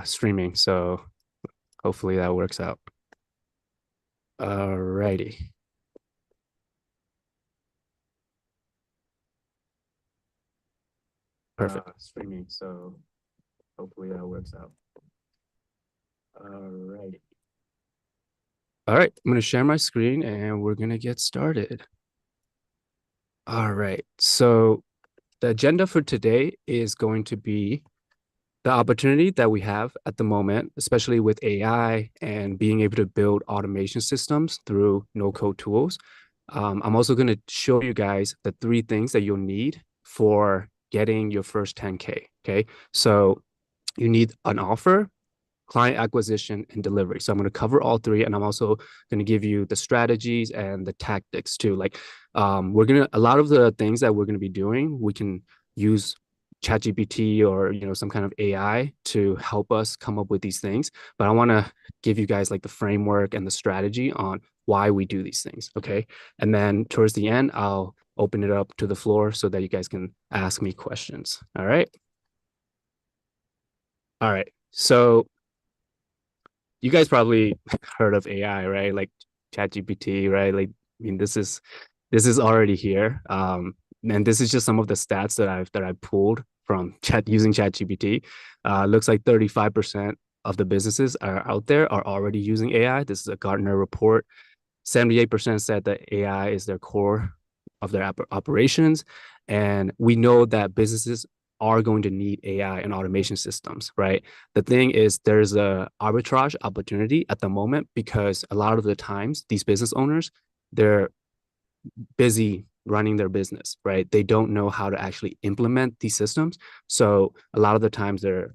streaming, so hopefully that works out. Alrighty. Perfect. Streaming, so hopefully that works out. Alrighty. All right, I'm going to share my screen and we're going to get started. All right. So the agenda for today is going to be the opportunity that we have at the moment, especially with AI and being able to build automation systems through no-code tools. I'm also going to show you guys the three things that you'll need for getting your first 10K. Okay. So you need an offer, client acquisition, and delivery. So I'm going to cover all three, and I'm also going to give you the strategies and the tactics too. Like, a lot of the things that we're going to be doing, we can use ChatGPT or some kind of AI to help us come up with these things. But I want to give you guys like the framework and the strategy on why we do these things. Okay, and then towards the end, I'll open it up to the floor so that you guys can ask me questions. All right. All right. So you guys probably heard of AI, right? Like ChatGPT, right? Like, I mean, this is already here. And this is just some of the stats that I pulled from using ChatGPT. Looks like 35% of the businesses are out there are already using AI. This is a Gartner report. 78% said that AI is their core of their operations. And we know that businesses are going to need AI and automation systems, right? The thing is, there's a arbitrage opportunity at the moment because a lot of the times these business owners, they're busy running their business, right? They don't know how to actually implement these systems. So a lot of the times they're,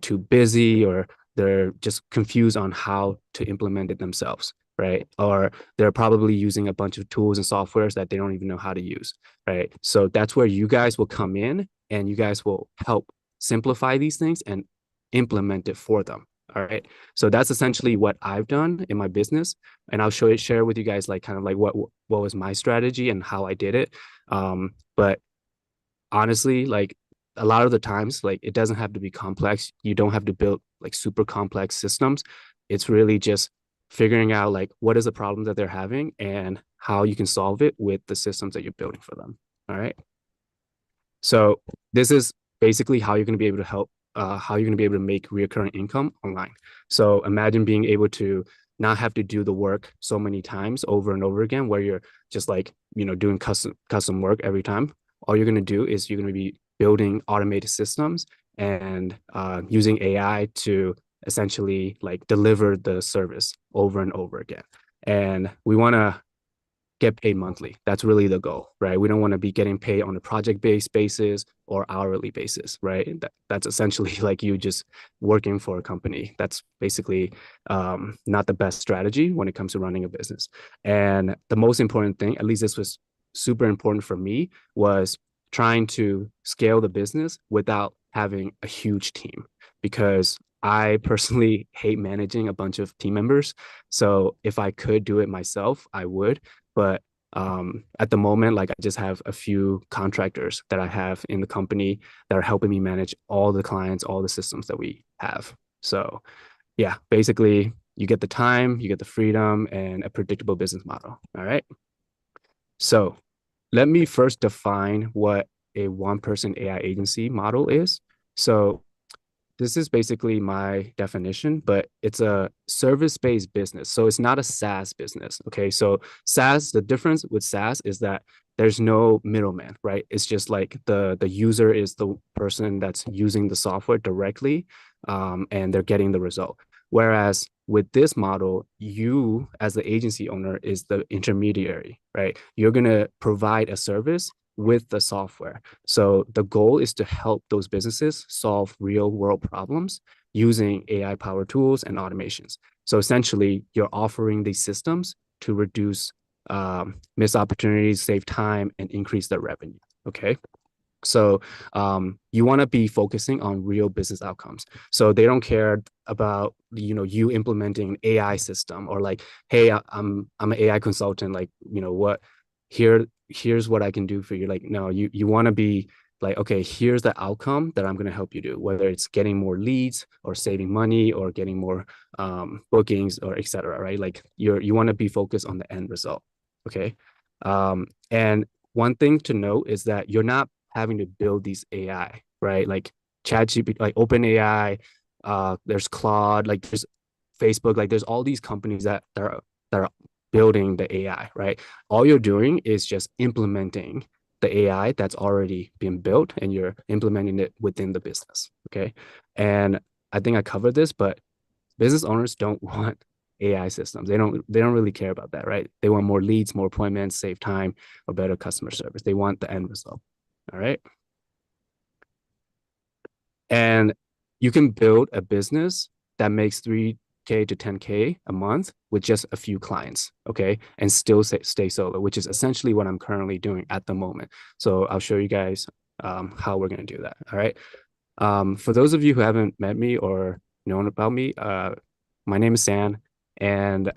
too busy, or they're just confused on how to implement it themselves, right? Or they're probably using a bunch of tools and softwares that they don't even know how to use, right? So that's where you guys will come in and you guys will help simplify these things and implement it for them. All right. So that's essentially what I've done in my business. And I'll share with you guys like kind of like what was my strategy and how I did it. But honestly, like a lot of the times, like it doesn't have to be complex. You don't have to build like super complex systems. It's really just figuring out like what is the problem that they're having and how you can solve it with the systems that you're building for them. All right. So this is basically how you're going to be able to how you're going to be able to make recurring income online. So imagine being able to not have to do the work so many times over and over again, where you're just like, doing custom work every time. All you're going to do is you're going to be building automated systems and using AI to essentially like deliver the service over and over again. And we want to get paid monthly. That's really the goal, right? We don't want to be getting paid on a project-based basis or hourly basis, right? That's essentially like you just working for a company. That's basically not the best strategy when it comes to running a business. And the most important thing, at least this was super important for me, was trying to scale the business without having a huge team, because I personally hate managing a bunch of team members. So if I could do it myself, I would. But at the moment, like I just have a few contractors that I have in the company that are helping me manage all the clients, all the systems that we have. So yeah, basically you get the time, you get the freedom, and a predictable business model. All right. So let me first define what a one-person AI agency model is. So this is basically my definition, but it's a service-based business. So it's not a SaaS business. Okay. So SaaS, the difference with SaaS is that there's no middleman, right? It's just like the user is the person that's using the software directly, and they're getting the result. Whereas with this model, you as the agency owner is the intermediary, right? You're gonna provide a service with the software. So the goal is to help those businesses solve real world problems using AI powered tools and automations. So essentially, you're offering these systems to reduce missed opportunities, save time, and increase their revenue. Okay. So you want to be focusing on real business outcomes. So they don't care about you implementing an AI system or like, hey, I'm an AI consultant. Like what here's what I can do for you. Like no, you want to be like, okay, here's the outcome that I'm going to help you do, whether it's getting more leads or saving money or getting more bookings or etc. Right? Like you want to be focused on the end result. Okay. And one thing to note is that you're not having to build these AI, right? Like ChatGPT, like OpenAI, there's Claude, like there's Facebook, like there's all these companies that are building the AI, right? All you're doing is just implementing the AI that's already been built and you're implementing it within the business. Okay. And I think I covered this, but business owners don't want AI systems. They don't really care about that, right? They want more leads, more appointments, save time, or better customer service. They want the end result. All right. And you can build a business that makes 3K to 10K a month with just a few clients, okay, and still stay solo, which is essentially what I'm currently doing at the moment. So I'll show you guys how we're going to do that. All right. For those of you who haven't met me or known about me, my name is San, and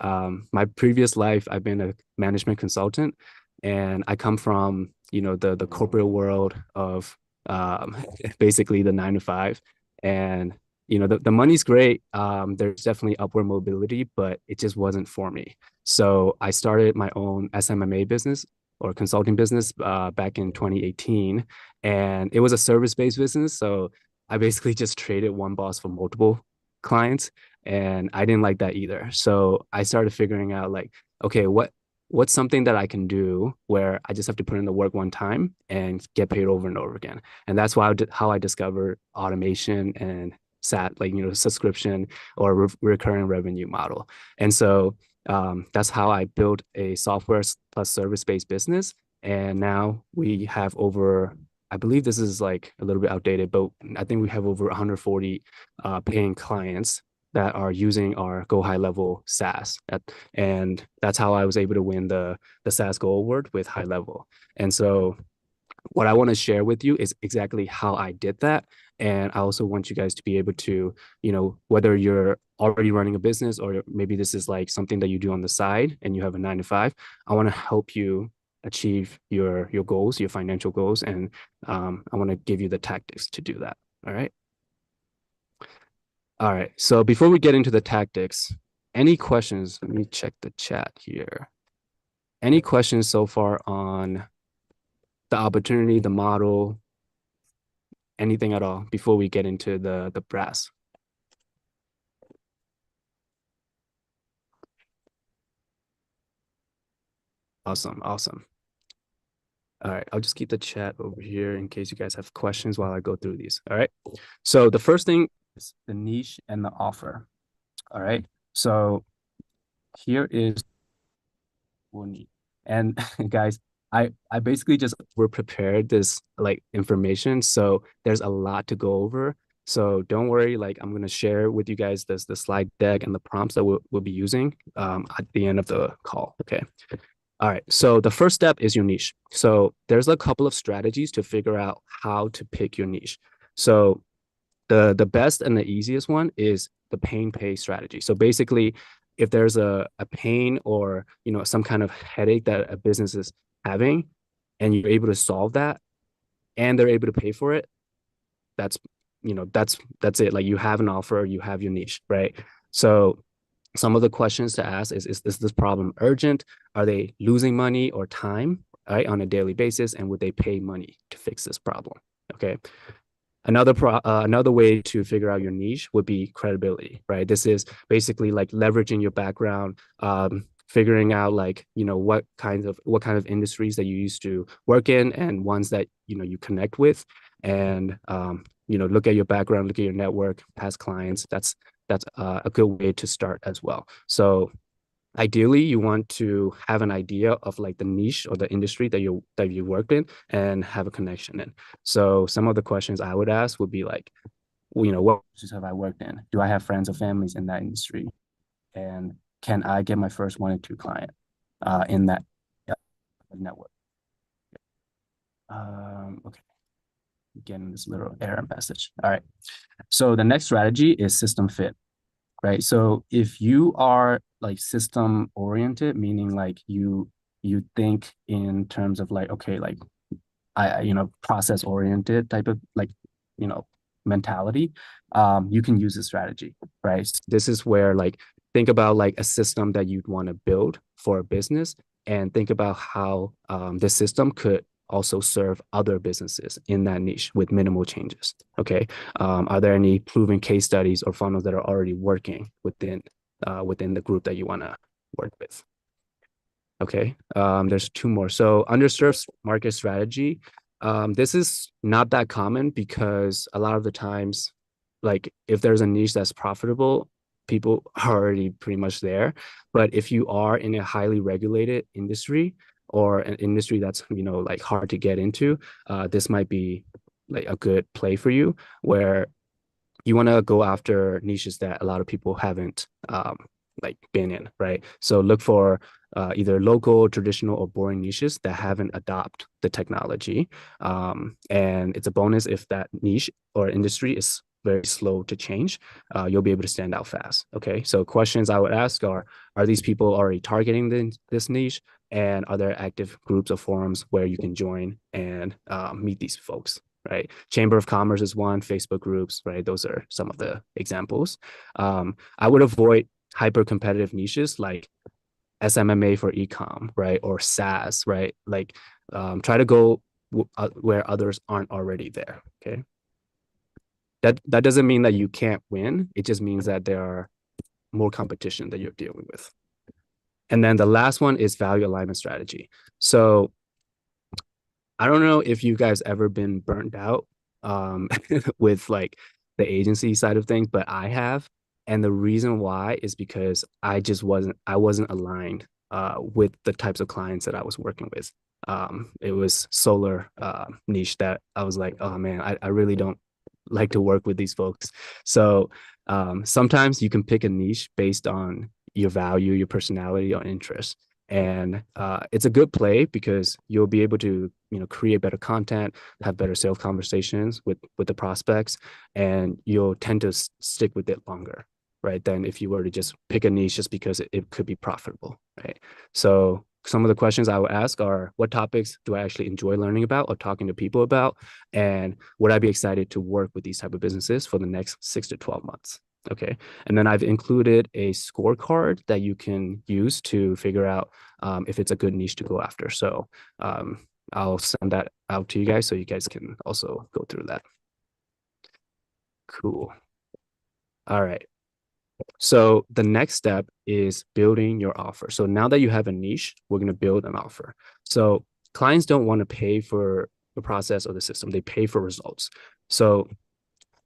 my previous life, I've been a management consultant, and I come from the corporate world of um, basically the 9 to 5, and the money's great. There's definitely upward mobility, but it just wasn't for me. So I started my own SMMA business or consulting business back in 2018, and it was a service-based business. So I basically just traded one boss for multiple clients, and I didn't like that either. So I started figuring out like, okay, what's something that I can do where I just have to put in the work one time and get paid over and over again. And that's how I discovered automation and SAT, like subscription or recurring revenue model. And so that's how I built a software plus service-based business. And now we have over, I believe this is like a little bit outdated, but I think we have over 140 paying clients that are using our Go High Level SaaS. And that's how I was able to win the SaaS Gold Award with High Level. And so what I want to share with you is exactly how I did that. And I also want you guys to be able to, whether you're already running a business or maybe this is like something that you do on the side and you have a 9 to 5, I want to help you achieve your goals, your financial goals. And I want to give you the tactics to do that. All right. All right. So before we get into the tactics, any questions? Let me check the chat here. Any questions so far on the opportunity, the model, anything at all before we get into the brass? Awesome. Awesome. All right. I'll just keep the chat over here in case you guys have questions while I go through these. All right. So the first thing is the niche and the offer. All right. So here is what we need. And guys, I basically just were prepared this like information. So there's a lot to go over. So don't worry, like I'm gonna share with you guys the slide deck and the prompts that we'll be using at the end of the call. Okay. All right. So the first step is your niche. So there's a couple of strategies to figure out how to pick your niche. So the best and the easiest one is the pain pay strategy. So basically, if there's a pain or some kind of headache that a business is having, and you're able to solve that, and they're able to pay for it, that's that's it. Like you have an offer, you have your niche, right? So some of the questions to ask is this problem urgent? Are they losing money or time, right, on a daily basis, and would they pay money to fix this problem? Okay. Another way to figure out your niche would be credibility, right? This is basically like leveraging your background, figuring out like what kind of industries that you used to work in and ones that you connect with, and look at your background, look at your network, past clients. That's a good way to start as well. So ideally you want to have an idea of like the niche or the industry that you worked in and have a connection in. So some of the questions I would ask would be like, what industries have I worked in? Do I have friends or families in that industry? And can I get my first 1 or 2 client in that network? Okay, getting this little error message. All right. So the next strategy is system fit. Right. So if you are like system oriented, meaning like you think in terms of like, okay, like process oriented type of like, you know, mentality, you can use this strategy, right? So this is where like think about like a system that you'd want to build for a business and think about how this system could also serve other businesses in that niche with minimal changes. Okay. Are there any proven case studies or funnels that are already working within the group that you want to work with? Okay, there's two more. So underserved market strategy. This is not that common because a lot of the times, like if there's a niche that's profitable, people are already pretty much there. But if you are in a highly regulated industry or an industry that's, like hard to get into, this might be like a good play for you where you want to go after niches that a lot of people haven't like been in, right? So look for either local, traditional, or boring niches that haven't adopted the technology. And it's a bonus if that niche or industry is very slow to change. You'll be able to stand out fast. Okay, so questions I would ask are these people already targeting this niche? And are there active groups or forums where you can join and meet these folks? Right. Chamber of Commerce is one, Facebook groups, right? Those are some of the examples. I would avoid hyper competitive niches like SMMA for ecom, right? Or SaaS, right? Like try to go where others aren't already there. Okay. That doesn't mean that you can't win. It just means that there are more competition that you're dealing with. And then the last one is value alignment strategy. So I don't know if you guys ever been burnt out with like the agency side of things, but I have. And the reason why is because I wasn't aligned with the types of clients that I was working with. It was solar niche that I was like, oh man, I really don't like to work with these folks. So sometimes you can pick a niche based on your value, your personality, or interest. And it's a good play because you'll be able to create better content, have better sales conversations with the prospects, and you'll tend to stick with it longer, right? Than if you were to just pick a niche just because it could be profitable, right? So some of the questions I would ask are, what topics do I actually enjoy learning about or talking to people about? And would I be excited to work with these type of businesses for the next 6 to 12 months? Okay. And then I've included a scorecard that you can use to figure out if it's a good niche to go after. So I'll send that out to you guys so you guys can also go through that. Cool. All right. So the next step is building your offer. So now that you have a niche, we're going to build an offer. So clients don't want to pay for the process or the system. They pay for results. So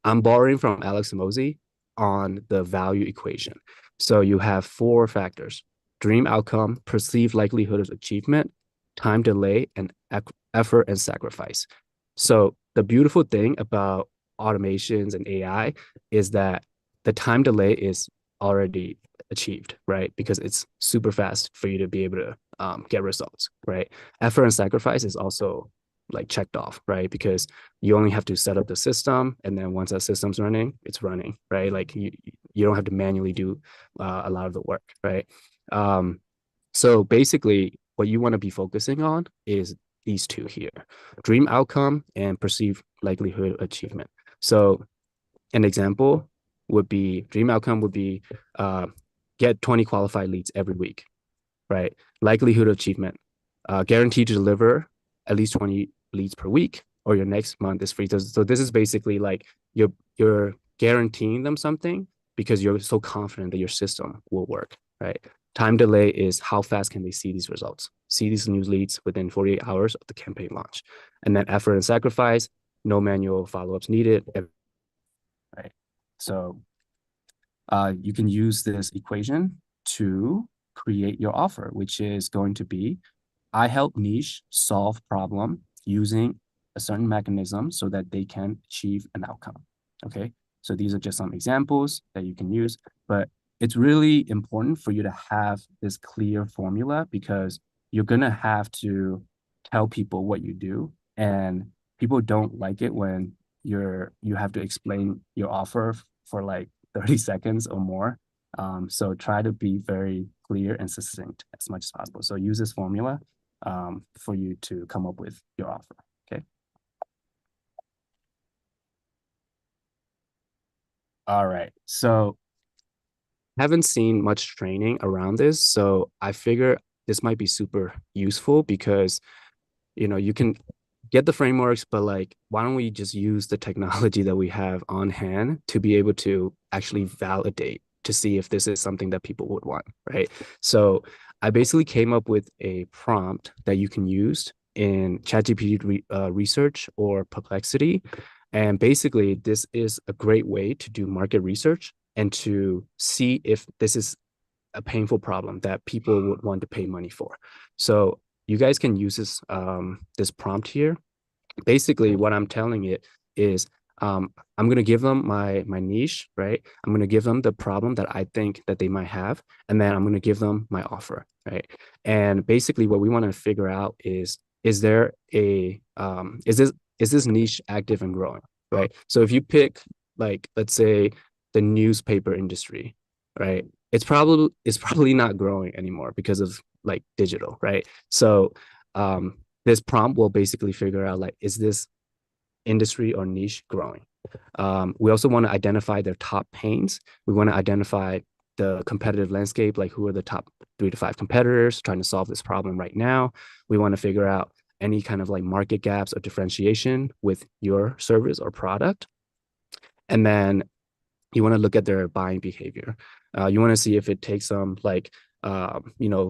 I'm borrowing from Alex Mosey on the value equation. So you have four factors: dream outcome, perceived likelihood of achievement, time delay, and effort and sacrifice. So the beautiful thing about automations and AI is that the time delay is already achieved, right? Because it's super fast for you to be able to get results, right? Effort and sacrifice is also like checked off, right? Because you only have to set up the system, and then once that system's running, it's running, right? Like you don't have to manually do a lot of the work, right? So basically, what you want to be focusing on is these two here: dream outcome and perceived likelihood of achievement. So an example would be dream outcome would be get 20 qualified leads every week, right? Likelihood of achievement, guaranteed to deliver at least 20 leads per week, or your next month is free. So this is basically like you're guaranteeing them something because you're so confident that your system will work, right? Time delay is how fast can they see these results, see these new leads within 48 hours of the campaign launch. And then effort and sacrifice, no manual follow-ups needed, right? So you can use this equation to create your offer, which is going to be, I help niche solve problem using a certain mechanism so that they can achieve an outcome. Okay, so these are just some examples that you can use, but it's really important for you to have this clear formula because you're gonna have to tell people what you do, and people don't like it when you have to explain your offer for like 30 seconds or more. So try to be very clear and succinct as much as possible. So use this formula for you to come up with your offer. Okay. All right. So haven't seen much training around this, so I figure this might be super useful because you can get the frameworks, but like, why don't we just use the technology that we have on hand to be able to actually validate to see if this is something that people would want, right? So I basically came up with a prompt that you can use in ChatGPT research or Perplexity. And basically, this is a great way to do market research and to see if this is a painful problem that people would want to pay money for. So you guys can use this prompt here. Basically, what I'm telling it is, I'm going to give them my niche, right? I'm going to give them the problem that I think that they might have, and then I'm going to give them my offer, right? And basically, what we want to figure out is there a is this niche active and growing, right? So if you pick, like, let's say, the newspaper industry, right? It's probably not growing anymore because of like digital, right? So this prompt will basically figure out, like, is this industry or niche growing? We also want to identify their top pains. We want to identify the competitive landscape, like who are the top 3 to 5 competitors trying to solve this problem right now. We want to figure out any kind of like market gaps or differentiation with your service or product. And then you want to look at their buying behavior. You want to see if it takes them like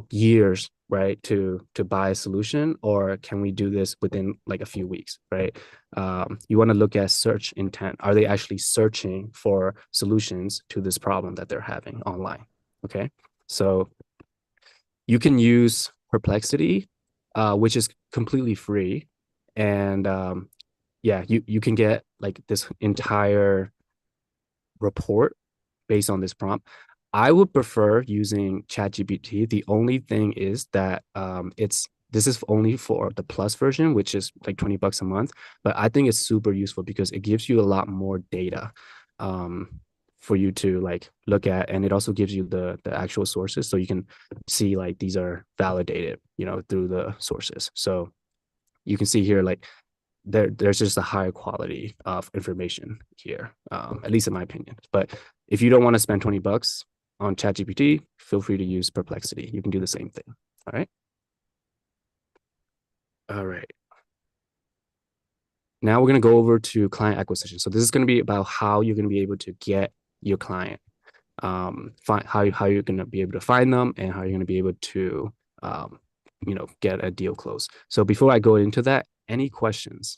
years, right, to buy a solution, or can we do this within like a few weeks, right? You want to look at search intent. Are they actually searching for solutions to this problem that they're having online? Okay, so you can use Perplexity, which is completely free, and yeah, you can get like this entire report based on this prompt. I would prefer using ChatGPT. The only thing is that this is only for the plus version, which is like $20 a month. But I think it's super useful because it gives you a lot more data for you to like look at, and it also gives you the actual sources, so you can see like these are validated, through the sources. So you can see here like there's just a higher quality of information here, at least in my opinion. But if you don't want to spend $20 on ChatGPT, feel free to use Perplexity. You can do the same thing. All right. All right. Now we're going to go over to client acquisition. So this is going to be about how you're going to be able to get your client, find how you're going to be able to find them, and how you're going to be able to get a deal closed. So before I go into that, any questions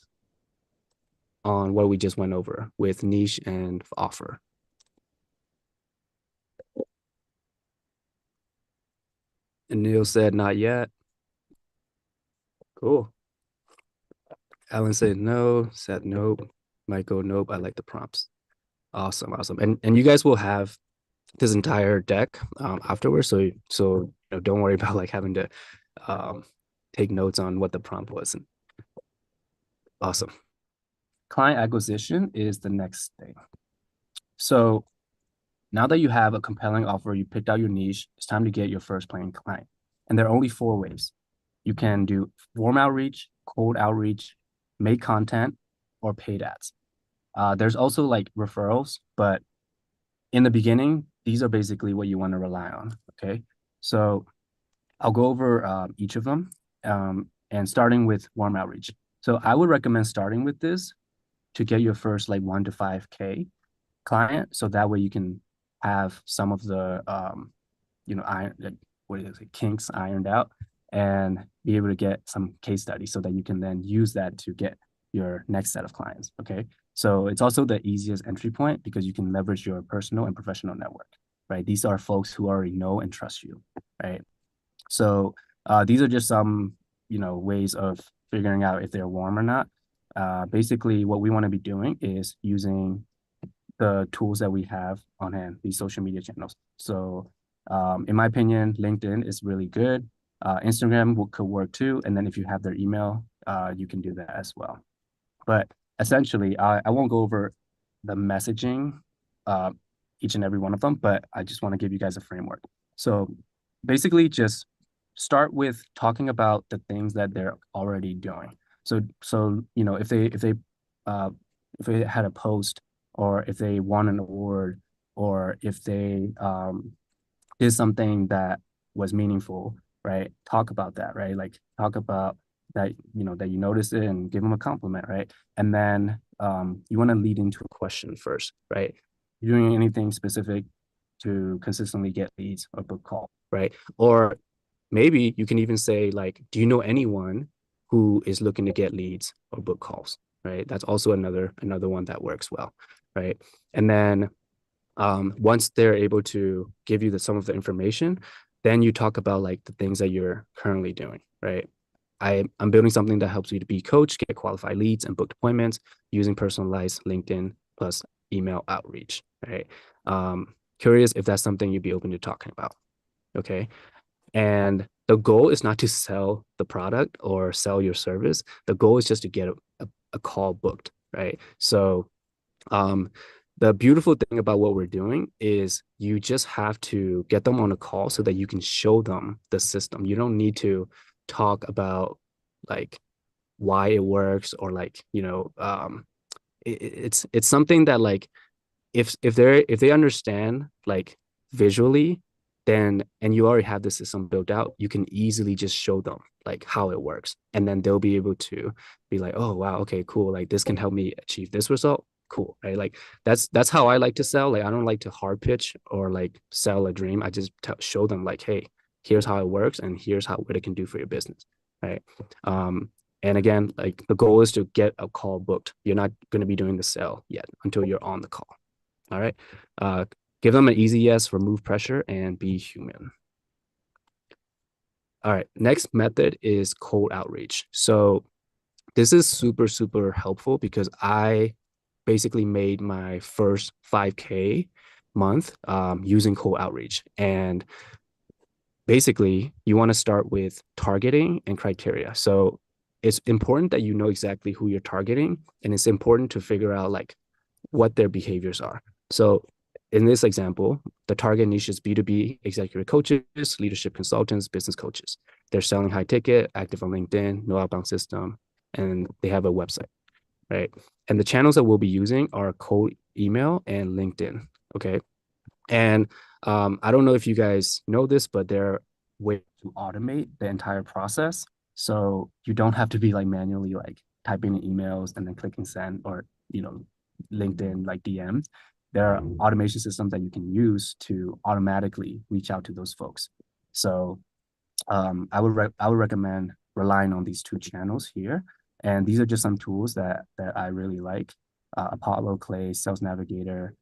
on what we just went over with niche and offer? And Neil said, not yet. Cool. Alan said no, said nope. Michael, nope. I like the prompts. Awesome, awesome. And you guys will have this entire deck afterwards. So don't worry about like having to um, take notes on what the prompt was. Awesome. Client acquisition is the next thing. So now that you have a compelling offer, you picked out your niche, it's time to get your first paying client. And there are only 4 ways. You can do warm outreach, cold outreach, make content, or paid ads. There's also like referrals, but in the beginning, these are basically what you want to rely on. Okay. So I'll go over each of them, and starting with warm outreach. So I would recommend starting with this to get your first like 1 to 5K client. So that way you can have some of the iron, like, what is it, kinks ironed out, and be able to get some case studies so that you can then use that to get your next set of clients. Okay. So it's also the easiest entry point because you can leverage your personal and professional network, right? These are folks who already know and trust you, right? So these are just some, ways of figuring out if they're warm or not. Basically, what we want to be doing is using the tools that we have on hand, these social media channels. So in my opinion, LinkedIn is really good. Instagram could work too. And then if you have their email, you can do that as well. But essentially, I won't go over the messaging, uh, each and every one of them, but I just want to give you guys a framework. So basically, just start with talking about the things that they're already doing. So if they had a post or if they won an award, or if they did something that was meaningful, right? Talk about that, right? Like talk about that, that you noticed it and give them a compliment, right? And then you want to lead into a question first, right? You're doing anything specific to consistently get leads or book call, right? Or maybe you can even say like, do you know anyone who is looking to get leads or book calls, right? That's also another one that works well, right? And then once they're able to give you some of the information, then you talk about like the things that you're currently doing, right? I'm building something that helps you to be coach, get qualified leads, and book appointments using personalized LinkedIn plus email outreach, right? Curious if that's something you'd be open to talking about. Okay. And the goal is not to sell the product or sell your service. The goal is just to get a call booked, right? So um, the beautiful thing about what we're doing is you just have to get them on a call so that you can show them the system. You don't need to talk about like why it works or like, it's something that like if they understand like visually, then and you already have the system built out, you can easily just show them like how it works, and then they'll be able to be like, oh wow, okay, cool, like this can help me achieve this result, cool, right? Like that's how I like to sell. Like I don't like to hard pitch or like sell a dream. I just show them like, hey, here's how it works and here's what it can do for your business, right? um and again, like the goal is to get a call booked. You're not going to be doing the sale yet until you're on the call. All right. Uh, give them an easy yes, remove pressure, and be human. All right. Next method is cold outreach. So this is super, super helpful because I basically made my first 5K month using cold outreach. And basically, you want to start with targeting and criteria. So it's important that you know exactly who you're targeting, and it's important to figure out like what their behaviors are. So in this example, the target niche is B2B executive coaches, leadership consultants, business coaches. They're selling high ticket, active on LinkedIn, no outbound system, and they have a website, right? And the channels that we'll be using are cold email and LinkedIn, okay? And I don't know if you guys know this, but there are ways to automate the entire process. So you don't have to be like manually like typing in emails and then clicking send or, LinkedIn like DMs. There are automation systems that you can use to automatically reach out to those folks. So I would recommend relying on these two channels here. And these are just some tools that I really like. Apollo, Clay, Sales Navigator.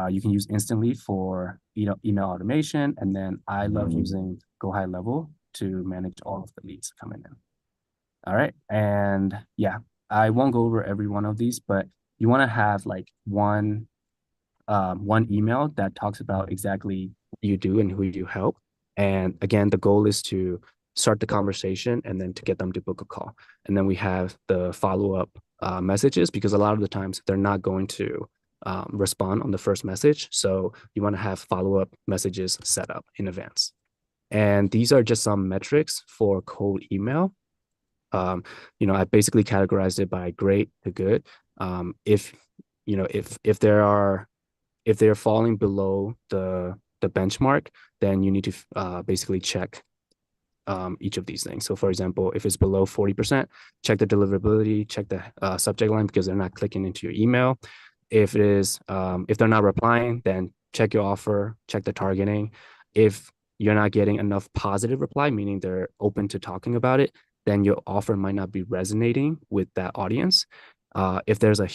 You can use instantly for email automation, and then I love using Go High Level to manage all of the leads coming in. All right, and yeah, I won't go over every one of these, but you want to have like one email that talks about exactly what you do and who you help. And again, the goal is to start the conversation and then to get them to book a call. And then we have the follow-up messages because a lot of the times they're not going to respond on the first message. So you want to have follow-up messages set up in advance. And these are just some metrics for cold email. I basically categorized it by great to good. If if they're falling below the benchmark, then you need to basically check each of these things. So for example, if it's below 40%, check the deliverability, check the subject line because they're not clicking into your email. If if they're not replying, then check your offer, check the targeting. If you're not getting enough positive reply, meaning they're open to talking about it, then your offer might not be resonating with that audience. If there's a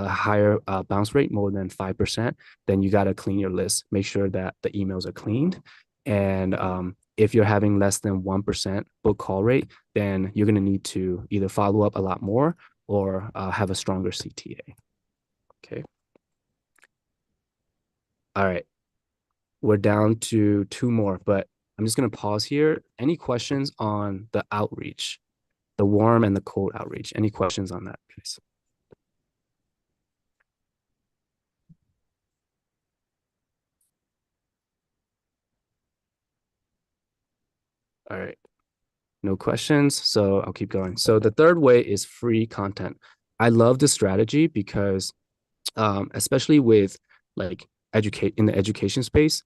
higher bounce rate, more than 5%, then you got to clean your list. Make sure that the emails are cleaned. And if you're having less than 1% book call rate, then you're going to need to either follow up a lot more or have a stronger CTA. Okay. All right. We're down to two more, but I'm just going to pause here. Any questions on the outreach, the warm and the cold outreach? Any questions on that, please? All right. No questions. So I'll keep going. So the third way is free content. I love this strategy because especially with like educate in the education space,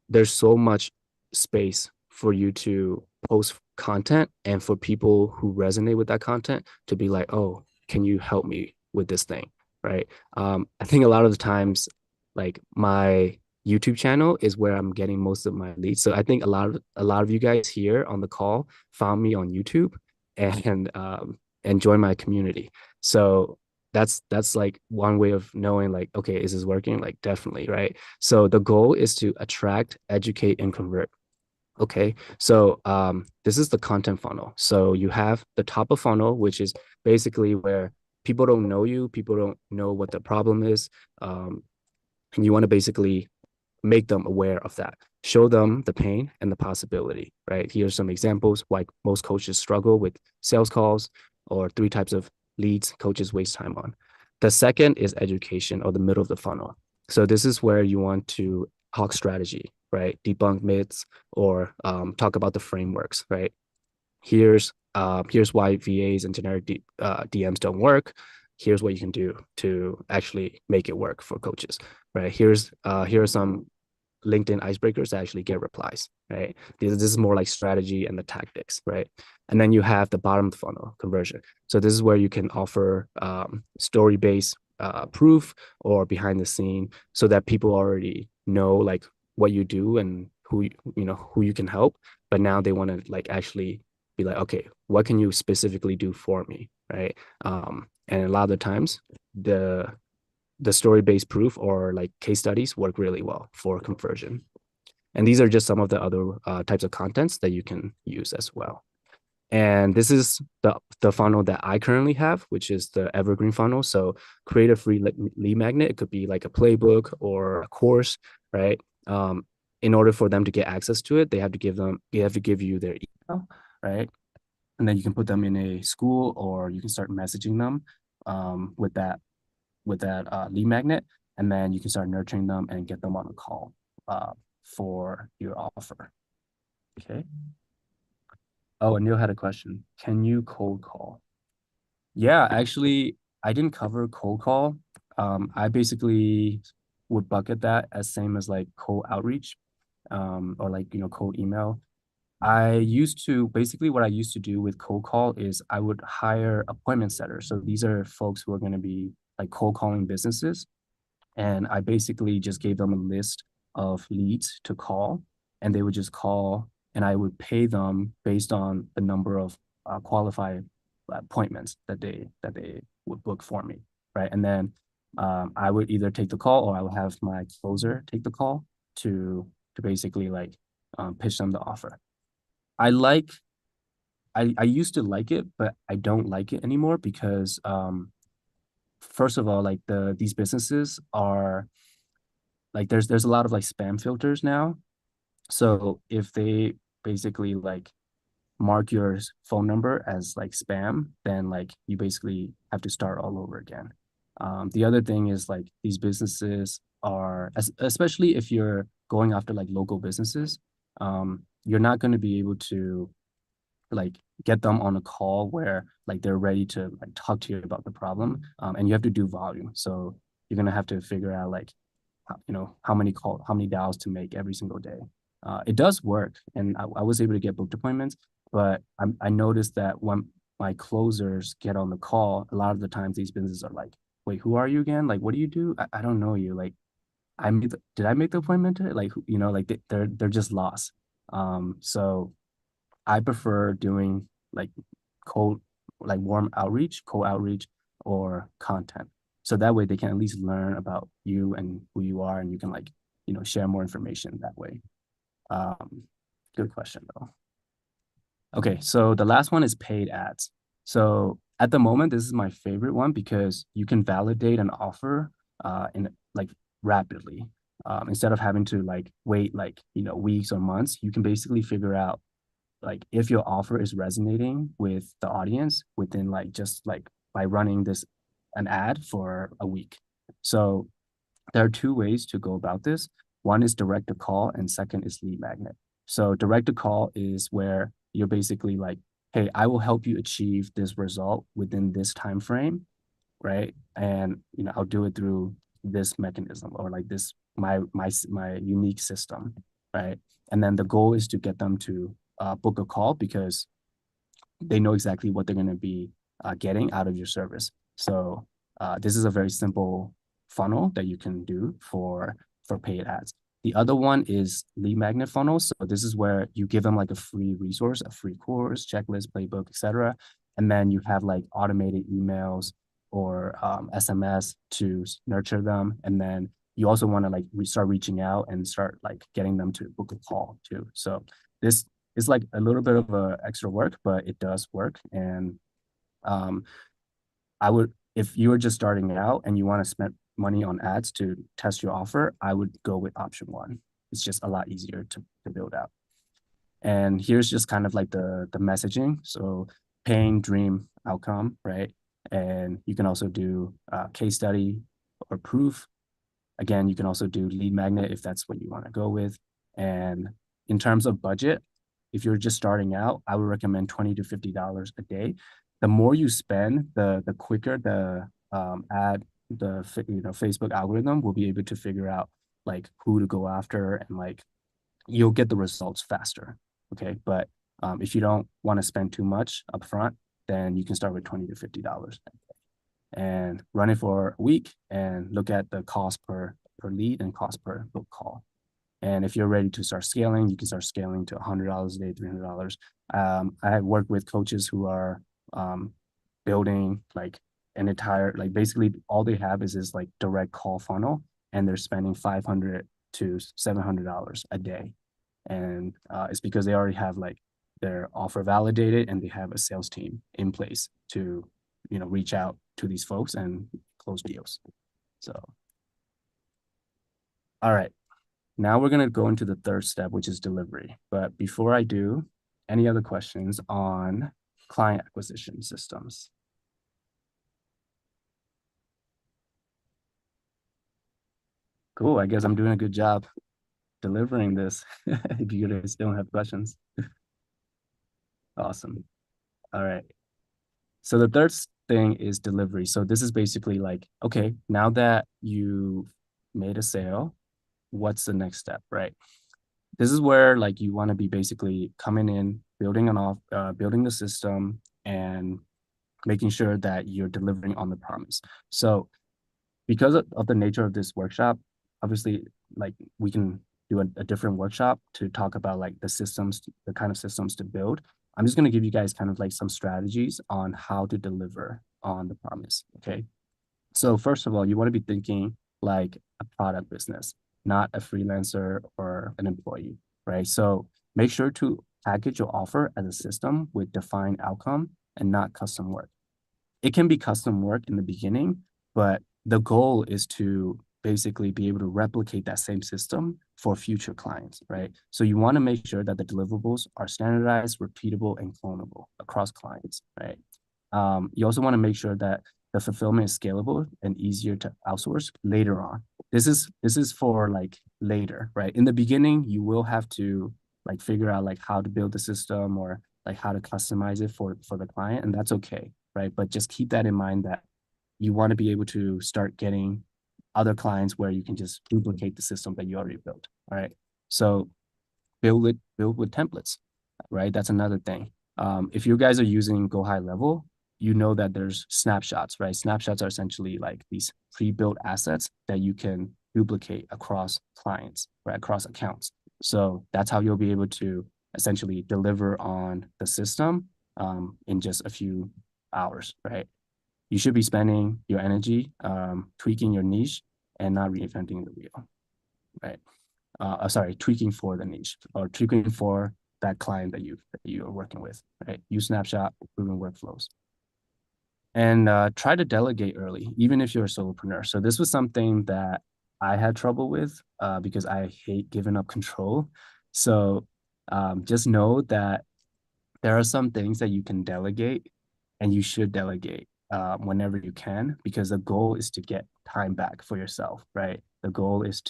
there's so much space for you to post content and for people who resonate with that content to be like, oh, can you help me with this thing? Right. I think a lot of the times, like my YouTube channel is where I'm getting most of my leads. So I think a lot of you guys here on the call found me on YouTube and joined my community. So that's like one way of knowing like, okay, is this working? Like definitely, right? So the goal is to attract, educate, and convert. Okay, so this is the content funnel. So you have the top of funnel, which is basically where people don't know you, people don't know what the problem is, and you want to basically make them aware of that. Show them the pain and the possibility, right? Here's some examples why most coaches struggle with sales calls or three types of leads coaches waste time on. The second is education or the middle of the funnel. So this is where you want to talk strategy, right? Debunk myths or talk about the frameworks, right? Here's why VAs and generic DMs don't work. Here's what you can do to actually make it work for coaches, right? Here are some LinkedIn icebreakers to actually get replies, right? This is more like strategy and the tactics, right? And then you have the bottom of the funnel conversion. So this is where you can offer story-based proof or behind the scene so that people already know like what you do and who you can help. But now they want to like actually be like, okay, what can you specifically do for me, right? And a lot of the times the story-based proof or like case studies work really well for conversion. And these are just some of the other types of contents that you can use as well. And this is the funnel that I currently have, which is the evergreen funnel. So create a free lead magnet. It could be like a playbook or a course, right? In order for them to get access to it, they have to give you their email, right? And then you can put them in a school or you can start messaging them with that lead magnet, and then you can start nurturing them and get them on a call for your offer. Okay. Oh, and Neil had a question. Can you cold call? Yeah, actually, I didn't cover cold call. I basically would bucket that as same as like cold outreach, or like cold email. I used to basically what I used to do with cold call is I would hire appointment setters. So these are folks who are going to be like cold calling businesses. And I basically just gave them a list of leads to call, and they would just call, and I would pay them based on the number of qualified appointments that they would book for me, right? And then I would either take the call or I would have my closer take the call to basically like pitch them the offer. I like I used to like it, but I don't like it anymore because first of all, like these businesses are like there's a lot of like spam filters now. So if they basically like mark your phone number as like spam, then like you basically have to start all over again. The other thing is like these businesses are, especially if you're going after like local businesses, you're not going to be able to like get them on a call where like they're ready to like talk to you about the problem, and you have to do volume. So you're gonna have to figure out like how many dials to make every single day. It does work, and I was able to get booked appointments, but I noticed that when my closers get on the call, a lot of the times these businesses are like, "Wait, who are you again? Like, what do you do? I don't know you. Like, did I make the appointment today? Like, like they're just lost." So I prefer doing like cold, like cold outreach, or content. So that way they can at least learn about you and who you are, and you can like, share more information that way. Um, Good question though. Okay, so the last one is paid ads. So at the moment, this is my favorite one because you can validate an offer in like rapidly. Instead of having to like wait like, weeks or months, you can basically figure out like if your offer is resonating with the audience within like just like by running this an ad for a week. So there are two ways to go about this. One is direct to call, and second is lead magnet. So direct to call is where you're basically like, hey, I will help you achieve this result within this time frame, right? And I'll do it through this mechanism or like this my unique system, right? And then the goal is to get them to book a call because they know exactly what they're going to be getting out of your service. So this is a very simple funnel that you can do for paid ads. The other one is lead magnet funnels. So this is where you give them like a free resource, a free course, checklist, playbook, etc. And then you have like automated emails or SMS to nurture them. And then you also want to like start reaching out and start like getting them to book a call too. So this is like a little bit of extra work, but it does work. And um, I would, if you are just starting out and you want to spend money on ads to test your offer, I would go with option one. It's just a lot easier to build out. And here's just kind of like the messaging. So pain, dream, outcome, right? And you can also do case study or proof. Again, you can also do lead magnet if that's what you want to go with. And in terms of budget, if you're just starting out, I would recommend $20 to $50 a day. The more you spend, the quicker the Facebook algorithm will be able to figure out like who to go after and like you'll get the results faster. Okay, but if you don't want to spend too much upfront, then you can start with $20 to $50 and run it for a week and look at the cost per lead and cost per book call. And if you're ready to start scaling, you can start scaling to $100 a day, $300. I have worked with coaches who are building like an entire, like basically all they have is this like direct call funnel and they're spending $500 to $700 a day. And it's because they already have like their offer validated and they have a sales team in place to, reach out to these folks and close deals. So, all right. Now we're going to go into the third step, which is delivery. But before I do, any other questions on client acquisition systems? Cool. I guess I'm doing a good job delivering this. If you guys don't have questions. Awesome. All right. So the third thing is delivery. So this is basically like, okay, now that you made a sale, what's the next step, right? This is where like you want to be basically coming in, building the system and making sure that you're delivering on the promise. So because of the nature of this workshop, obviously like we can do a different workshop to talk about like the systems, the kind of systems to build. I'm just going to give you guys kind of like some strategies on how to deliver on the promise. Okay. So first of all, you want to be thinking like a product business, not a freelancer or an employee, right? So make sure to package your offer as a system with defined outcome and not custom work. It can be custom work in the beginning, but the goal is to basically be able to replicate that same system for future clients, right? So you want to make sure that the deliverables are standardized, repeatable, and clonable across clients, right? You also want to make sure that the fulfillment is scalable and easier to outsource later on. This is for like later, right? In the beginning, you will have to like figure out like how to build the system or like how to customize it for the client, and that's okay, right? But just keep that in mind that you want to be able to start getting other clients where you can just duplicate the system that you already built. All right. So build with templates, right? That's another thing. If you guys are using Go High Level, you know that there's snapshots, right? Snapshots are essentially like these pre-built assets that you can duplicate across clients, right? Across accounts. So that's how you'll be able to essentially deliver on the system in just a few hours, right? You should be spending your energy tweaking your niche and not reinventing the wheel, right? Sorry, tweaking for the niche or tweaking for that client that you are working with, right? Use Snapshot, proven workflows. And try to delegate early, even if you're a solopreneur. So this was something that I had trouble with because I hate giving up control. So just know that there are some things that you can delegate and you should delegate whenever you can, because the goal is to get time back for yourself, right? The goal is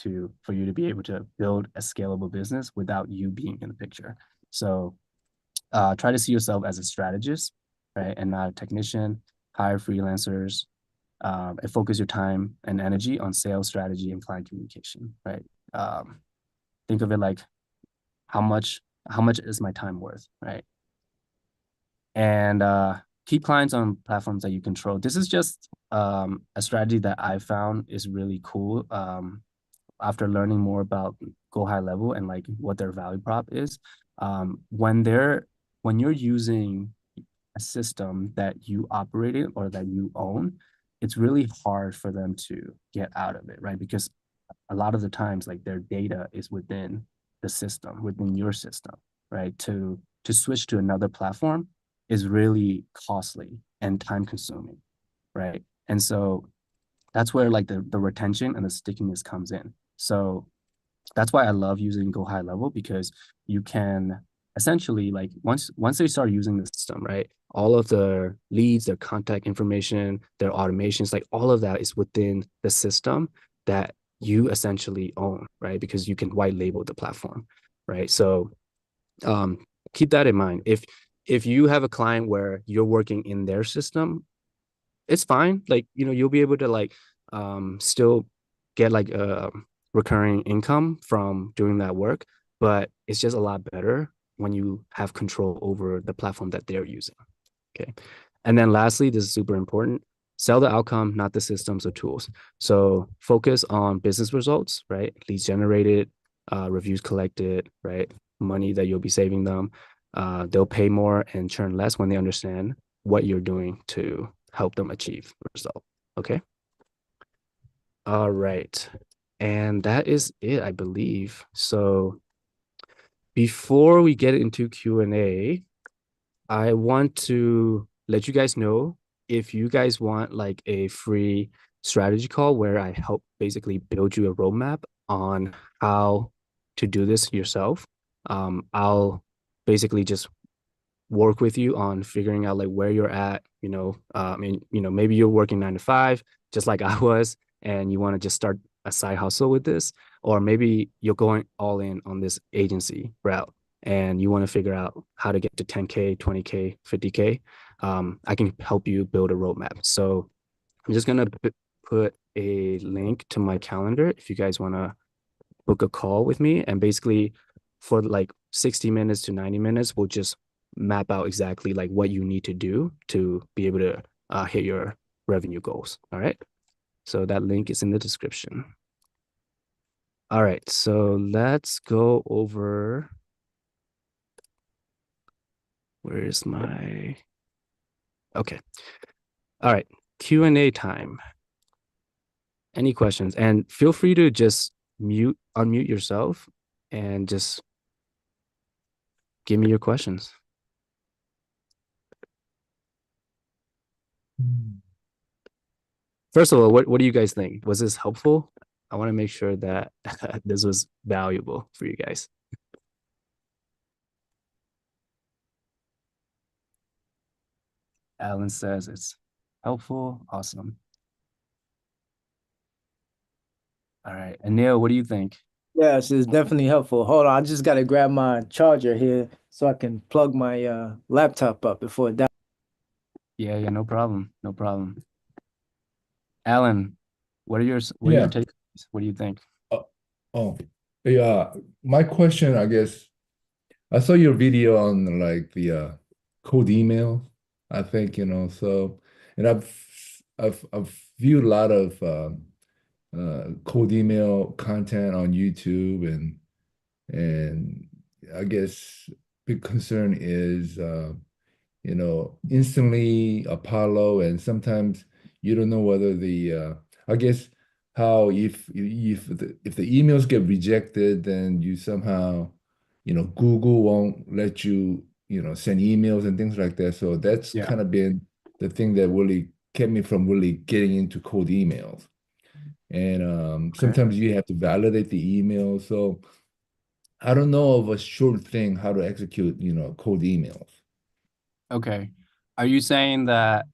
for you to be able to build a scalable business without you being in the picture. So try to see yourself as a strategist, right? And not a technician. Hire freelancers, and focus your time and energy on sales strategy and client communication, right? Um, think of it like how much how much is my time worth, right? And keep clients on platforms that you control. This is just a strategy that I found is really cool after learning more about Go High Level and like what their value prop is. When you're using a system that you operate in or that you own, it's really hard for them to get out of it, right? Because a lot of the times, like their data is within the system, within your system, right? To switch to another platform is really costly and time consuming, right? And so that's where like the retention and the stickiness comes in. So that's why I love using Go High Level because you can essentially like once they start using the system, right? All of their leads, their contact information, their automations, like all of that is within the system that you essentially own, right? Because you can white label the platform, right? So um, keep that in mind. If you have a client where you're working in their system, it's fine. Like, you'll be able to like still get like a recurring income from doing that work, but it's just a lot better when you have control over the platform that they're using. Okay. And then lastly, this is super important. Sell the outcome, not the systems or tools. So focus on business results, right? Leads generated, reviews collected, right? Money that you'll be saving them. They'll pay more and churn less when they understand what you're doing to help them achieve the result. Okay. All right. And that is it, I believe. So before we get into Q&A, I want to let you guys know if you guys want like a free strategy call where I help basically build you a roadmap on how to do this yourself. I'll basically just work with you on figuring out like where you're at, and maybe you're working 9 to 5, just like I was, and you want to just start a side hustle with this, or maybe you're going all in on this agency route and you want to figure out how to get to 10K, 20K, 50K. I can help you build a roadmap. So I'm just gonna put a link to my calendar if you guys want to book a call with me, and basically for like 60 minutes to 90 minutes we'll just map out exactly like what you need to do to be able to hit your revenue goals. All right, so that link is in the description. All right, so let's go over, where is my, okay, all right, Q&A time. Any questions? And feel free to just unmute yourself and just give me your questions. First of all, what do you guys think? Was this helpful? I want to make sure that this was valuable for you guys. Alan says it's helpful. Awesome. All right. And Neil, what do you think? Yes, it's definitely helpful. Hold on, I just gotta grab my charger here so I can plug my laptop up before it dies. Yeah, yeah, no problem. No problem. Alan, what are your Yeah. takes? What do you think? Oh, oh, yeah. My question, I guess, I saw your video on like the cold email. I think, so, and I've viewed a lot of cold email content on YouTube, and I guess big concern is instantly Apollo, and sometimes you don't know whether I guess how if the emails get rejected, then you somehow, Google won't let you, send emails and things like that. So that's Yeah. kind of been the thing that really kept me from really getting into cold emails. And Okay. sometimes you have to validate the email. So I don't know of a sure thing how to execute, cold emails. Okay. Are you saying that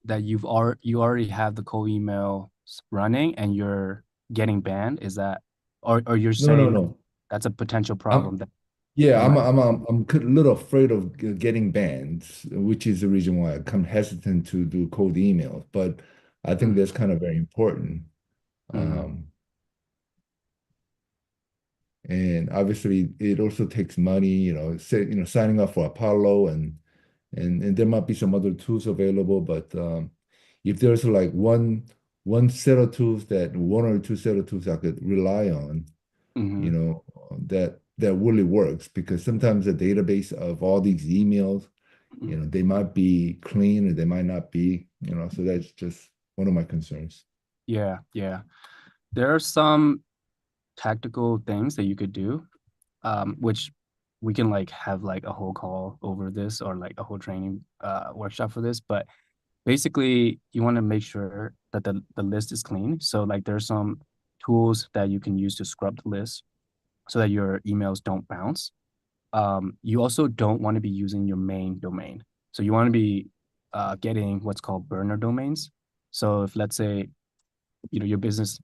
you already have the cold email running and you're getting banned? Is that, or you're No, no, saying no. that's a potential I'm problem that Yeah, you I'm might? I'm a little afraid of getting banned, which is the reason why I'm hesitant to do cold emails. But I think Mm, that's kind of very important. mm, Um, and obviously it also takes money, say, signing up for Apollo and there might be some other tools available, but if there's like one set of tools that one or two set of tools I could rely on, mm, that really works because sometimes the database of all these emails, mm. they might be clean or they might not be, so that's just one of my concerns. Yeah, yeah. There are some tactical things that you could do, which we can like have like a whole call over this or like a whole training workshop for this. But basically, you want to make sure that the list is clean. So like there's some tools that you can use to scrub the list so that your emails don't bounce. You also don't want to be using your main domain. So you want to be getting what's called burner domains. So if let's say your business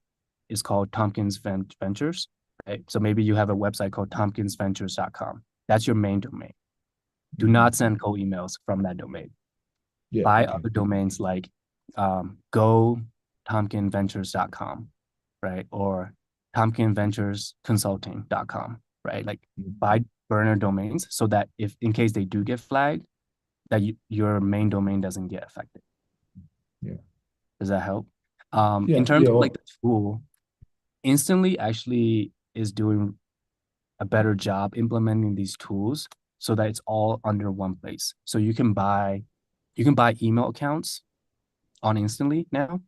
is called Tompkins Ventures, right? So maybe you have a website called tompkinsventures.com. That's your main domain. Do Mhm. not send cold emails from that domain. Yeah, Buy okay. other domains like go tompkinsventures.com, right? Or tompkinsventuresconsulting.com, right? Like Mhm. buy burner domains so that if in case they do get flagged, that your main domain doesn't get affected. Yeah. Does that help? In Yeah, terms yeah, of like well, the tool, Instantly actually is doing a better job implementing these tools so that it's all under one place. So you can buy email accounts on Instantly now.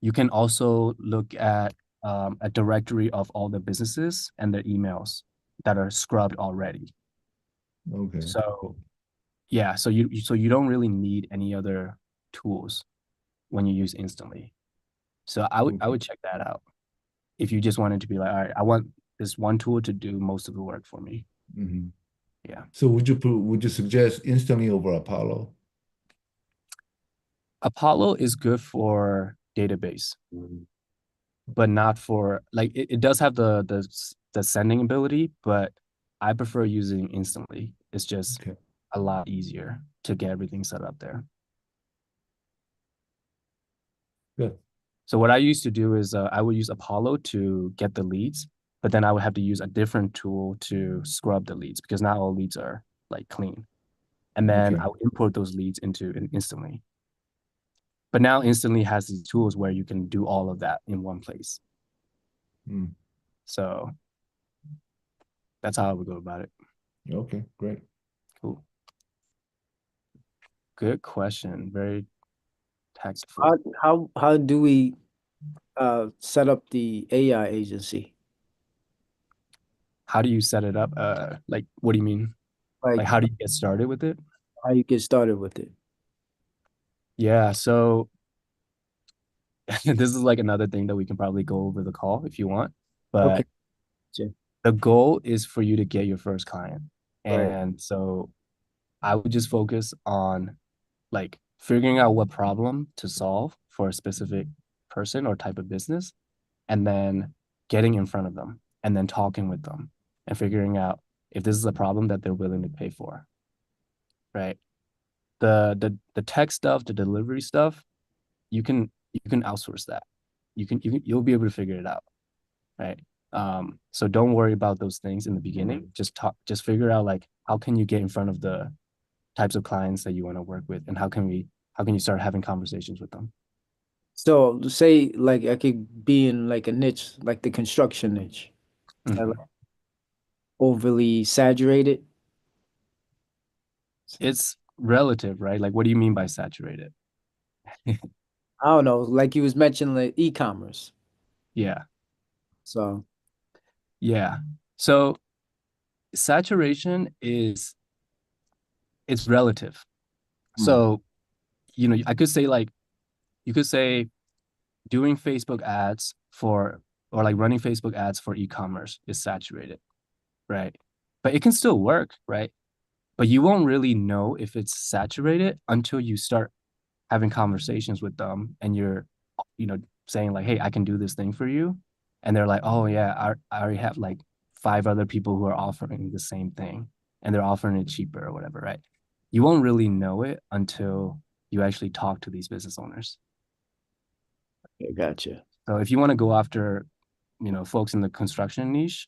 You can also look at a directory of all the businesses and their emails that are scrubbed already. okay. So yeah, so you don't really need any other tools when you use Instantly. So I Okay. would check that out if you just wanted to be like, all right, I want this one tool to do most of the work for me. Mhm. Yeah. So would you suggest instantly over Apollo? Apollo is good for database, but not for like it does have the sending ability, but I prefer using Instantly. It's just Okay. a lot easier to get everything set up there. Good. So what I used to do is I would use Apollo to get the leads, but then I would have to use a different tool to scrub the leads because not all leads are like clean. And then Okay. I would import those leads into Instantly. But now Instantly has these tools where you can do all of that in one place. Mm. So that's how I would go about it. Okay, great. Cool. Good question. Very How tactful. how do we set up the AI agency? How do you set it up? Like, what do you mean? Like Like, how do you get started with it? how you get started with it? Yeah. So this is like another thing that we can probably go over the call if you want. Okay. But Sure. the goal is for you to get your first client. Right. And so I would just focus on like figuring out what problem to solve for a specific person or type of business, and then getting in front of them and then talking with them and figuring out if this is a problem that they're willing to pay for, right? The tech stuff, the delivery stuff, you can outsource that. You'll be able to figure it out, right? So don't worry about those things in the beginning. Just figure out like how can you get in front of the types of clients that you want to work with, and how can you start having conversations with them. So say like I could be in like a niche, like the construction niche. Like Mhm. overly saturated. It's relative, right? Like, what do you mean by saturated? I don't know, like you was mentioning like e-commerce. Yeah, So yeah. So saturation is it's relative. hmm. So, I could say like you could say doing Facebook ads for or like running Facebook ads for e-commerce is saturated, right? But it can still work, right? But you won't really know if it's saturated until you start having conversations with them and you're, you know, saying like, hey, I can do this thing for you. And they're like, oh yeah, I already have like five other people who are offering the same thing and they're offering it cheaper or whatever, right? You won't really know it until you actually talk to these business owners. I gotcha. So if you want to go after, folks in the construction niche,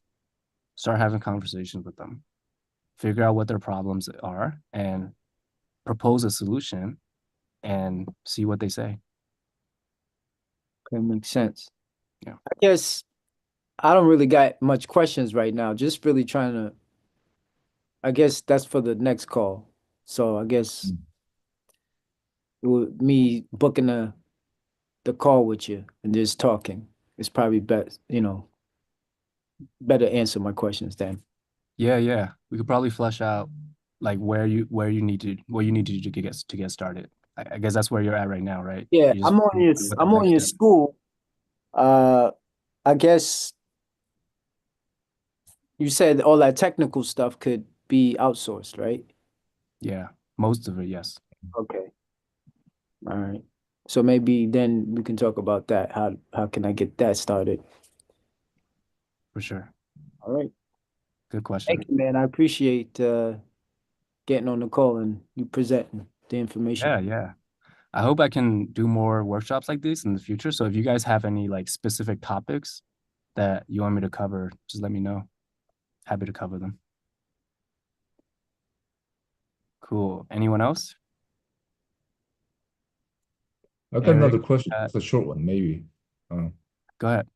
start having conversations with them, figure out what their problems are, and propose a solution and see what they say. That makes sense. Yeah. I guess I don't really got much questions right now. Just really trying to, I guess that's for the next call. So I guess Mm. me booking the call with you and just talking is probably best, better answer my questions then. Yeah, yeah. We could probably flesh out like what you need to do to get started. I guess that's where you're at right now, right? Yeah, You just what the I'm on next your step. school. Uh, I guess you said all that technical stuff could be outsourced, right? Yeah, most of it, yes, Okay. All right. So maybe then we can talk about that. How can I get that started? for sure. All right. Good Thank question. you, man. I appreciate getting on the call and you presenting the information. Yeah, yeah. I hope I can do more workshops like this in the future. So if you guys have any like specific topics that you want me to cover, just let me know. Happy to cover them. Cool. Anyone else? I got Eric, another question. uh, It's a short one, maybe. Uh, go ahead.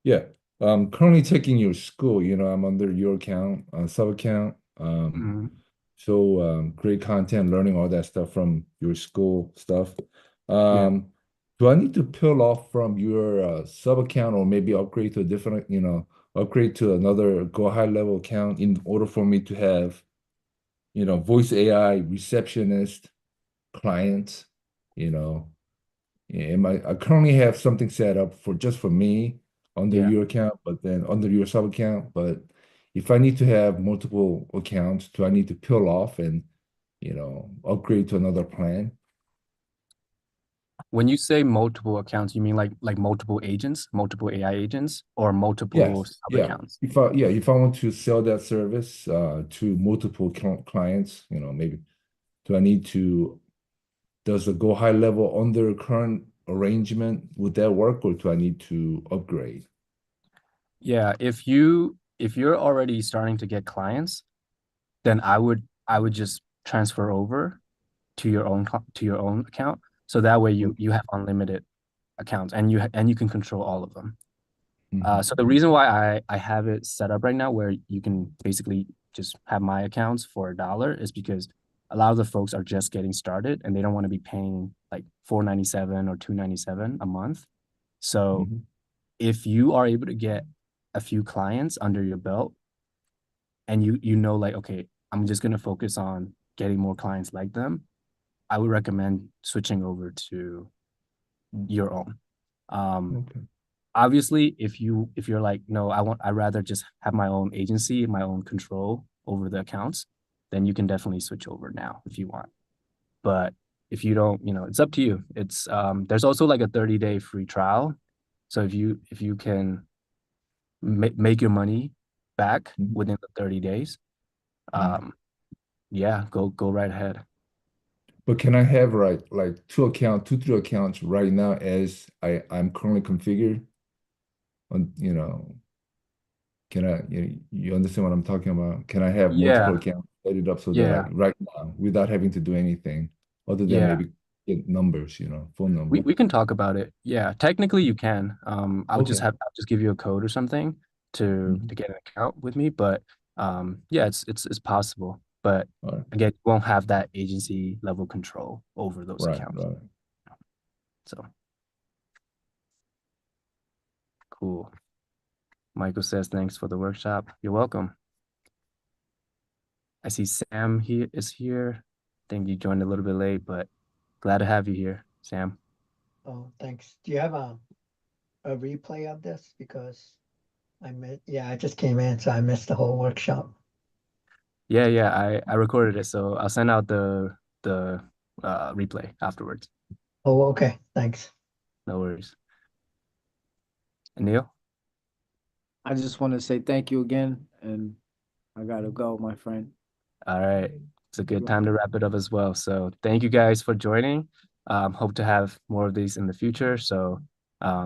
yeah. I'm currently taking your school. I'm under your account, sub account. Mhm. So great content, learning all that stuff from your school stuff. Yeah. Do I need to peel off from your sub account or maybe upgrade to a different, upgrade to another go high level account in order for me to have, voice AI receptionist clients, you know? I currently have something set up for just for me under Yeah. your account, but then under your sub account. But if I need to have multiple accounts, do I need to peel off and upgrade to another plan? When you say multiple accounts, you mean like multiple agents, multiple AI agents, or multiple Yes, sub yeah. accounts? If I want to sell that service to multiple clients, maybe do I need to does the go high level under current arrangement would that work or do I need to upgrade? Yeah, if you're already starting to get clients, then I would just transfer over to your own to your own account. So that way you have unlimited accounts and you can control all of them. Mm-hmm. So the reason why I have it set up right now where you can basically just have my accounts for $1 is because a lot of the folks are just getting started and they don't want to be paying like 497 or 297 a month. So Mm-hmm. if you are able to get a few clients under your belt and you know like okay, I'm just gonna focus on getting more clients like them, I would recommend switching over to your own. Um, Okay. Obviously if you're like no I'd rather just have my own agency, my own control over the accounts, then you can definitely switch over now if you want. But if you don't, it's up to you. It's there's also like a 30-day free trial. So if you can make your money back Mhm. within the 30 days, Mhm. um yeah, go right ahead. But can I have like two, three accounts right now as I'm currently configured on, can you understand what I'm talking about? Can I have multiple Yeah, accounts set it up so that yeah, right now without having to do anything other than yeah. maybe get numbers, phone number. We can talk about it. Yeah, technically you can. Okay. I'll just give you a code or something Mhm. to get an account with me. But yeah, it's possible. But All right. again, you won't have that agency level control over those Right, accounts. right. So cool. Michael says thanks for the workshop. You're welcome. I see Sam here is here. I think you joined a little bit late, but glad to have you here, Sam. Oh, thanks. Do you have a replay of this? Because yeah, I just came in, so I missed the whole workshop. Yeah, yeah, I recorded it, so I'll send out the replay afterwards. Oh, okay. Thanks. No worries. And Neil? I just want to say thank you again, and I gotta go, my friend. All right. It's a good You're time to wrap it up as well. So thank you guys for joining. Hope to have more of these in the future. So Um,